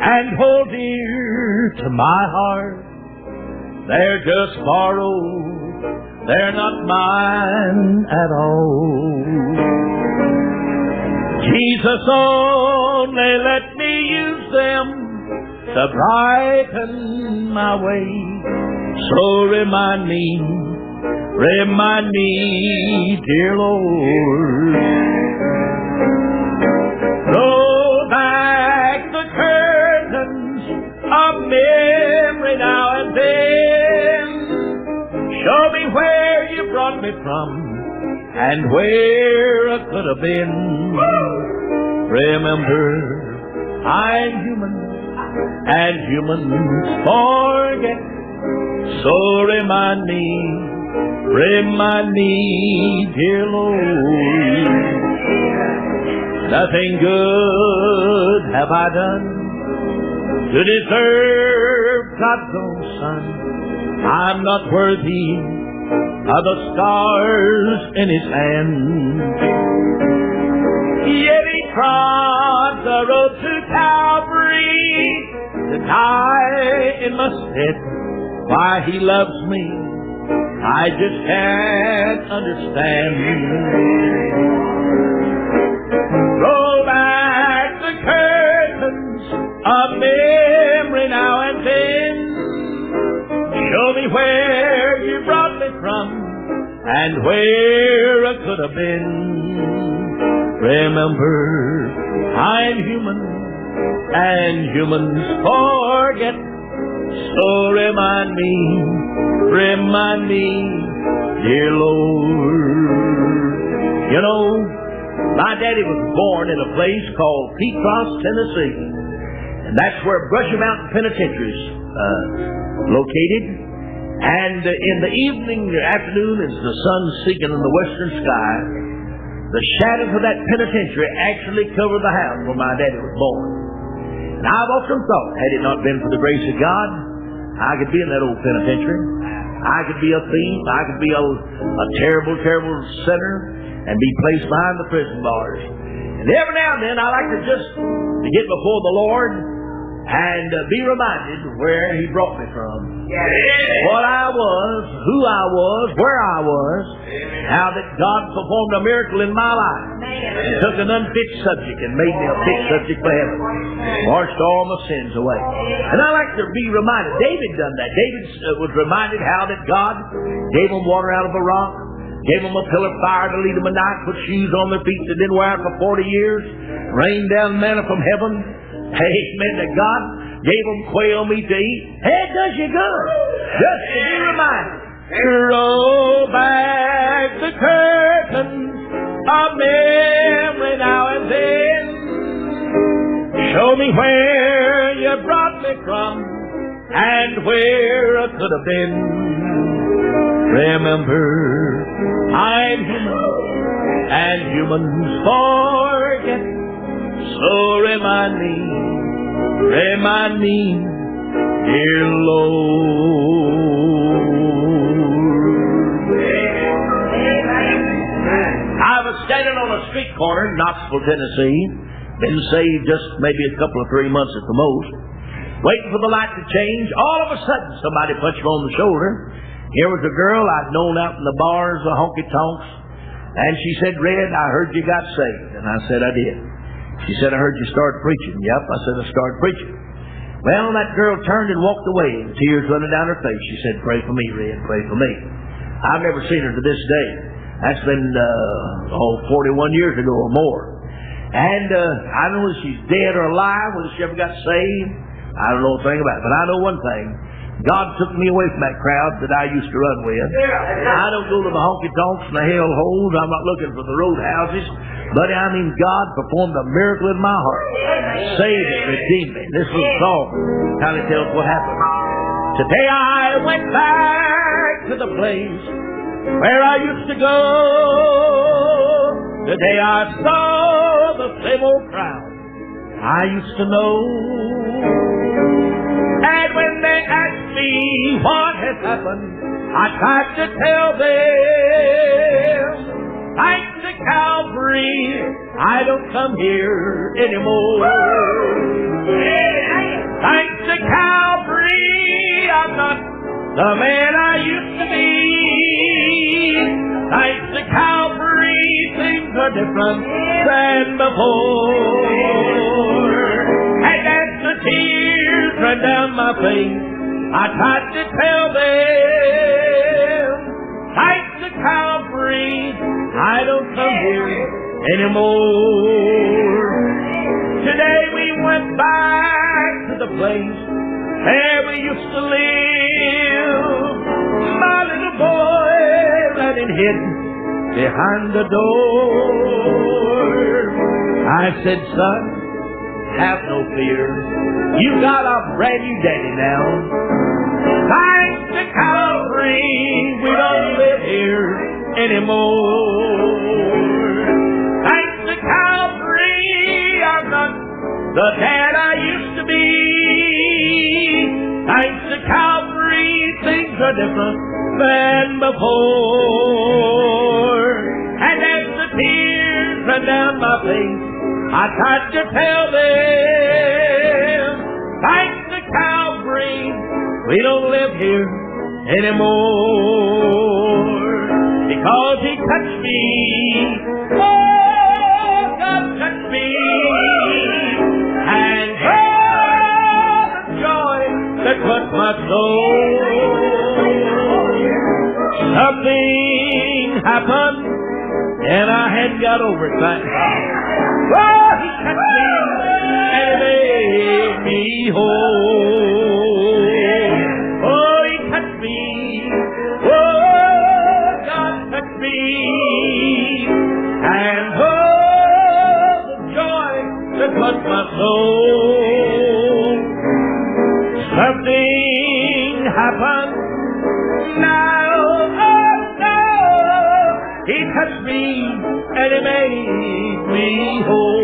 and hold dear to my heart. They're just borrowed, they're not mine at all. Jesus, only let me use them to brighten my way. So remind me, dear Lord. Roll back the curtains of memory now and then. Show me where you brought me from and where I could have been. Remember, I'm human and humans forget. So remind me, dear Lord. Nothing good have I done to deserve God's own Son. I'm not worthy of the stars in His hand. Yet He trod the road to Calvary to die in my stead. Why He loves me, I just can't understand. Roll back the curtains of memory now and then. Show me where you brought me from and where I could have been. Remember, I'm human and humans forget. So remind me, dear Lord. You know, my daddy was born in a place called Petros, Tennessee. And that's where Brushy Mountain Penitentiary is located. And in the evening or afternoon, as the sun's sinking in the western sky, the shadows of that penitentiary actually covered the house where my daddy was born. And I've often thought, had it not been for the grace of God, I could be in that old penitentiary. I could be a thief. I could be a terrible, terrible sinner and be placed behind the prison bars. And every now and then I like to just get before the Lord and be reminded where He brought me from. What I was, who I was, where I was, how that God performed a miracle in my life. He took an unfit subject and made me a fit subject for heaven. Washed all my sins away. And I like to be reminded. David done that. David was reminded how that God gave him water out of a rock, gave them a pillar of fire to lead them at night, put shoes on their feet that didn't wear out for 40 years, rained down manna from heaven. Amen. That God gave them quail meat to eat. Hey, it does you good. Just to be reminded. Roll back the curtains of memory now and then. Show me where you brought me from and where I could have been. Remember, I'm human and humans forget. So remind me, dear Lord. I was standing on a street corner in Knoxville, Tennessee. Been saved just maybe a couple of 3 months at the most. Waiting for the light to change. All of a sudden, somebody punched me on the shoulder. Here was a girl I'd known out in the bars, the honky-tonks. And she said, "Red, I heard you got saved." And I said, "I did." She said, "I heard you started preaching." "Yep." I said, "I started preaching." Well, that girl turned and walked away, and tears running down her face. She said, "Pray for me, Red, pray for me." I've never seen her to this day. That's been 41 years ago or more. And I don't know if she's dead or alive, whether she ever got saved. I don't know a thing about it. But I know one thing. God took me away from that crowd that I used to run with. I don't go to the honky-tonks and the hell-holes. I'm not looking for the roadhouses. Buddy, I mean, God performed a miracle in my heart. Saved me, redeemed me. This little song kind of tells what happened. Today I went back to the place where I used to go. Today I saw the same old crowd I used to know. And when they asked me what had happened, I tried to tell them, thanks to Calvary, I don't come here anymore. the man I used to be. Thanks to Calvary, things are different than before. And as the tears ran down my face, I tried to tell them, thanks to Calvary, I don't come here anymore. Today we went back to the place where we used to live. My little boy ran and hid behind the door. I said, son, have no fear. You got a brand new daddy now. Thanks to Calvary, we don't live here anymore. Thanks to Calvary, I'm not the dad I used to be. Thanks to Calvary, things are different than before. And as the tears ran down my face, I tried to tell them, thanks to Calvary, we don't live here anymore. Because he touched me, oh, God touched me, and oh, the joy that touched my soul. Something happened, and I hadn't got over it back. Oh, he touched me and made me whole. Oh, he touched me. Oh, God touched me. And oh, the joy that touched my soul. Something happened now. Oh, no. He touched me and he made me whole.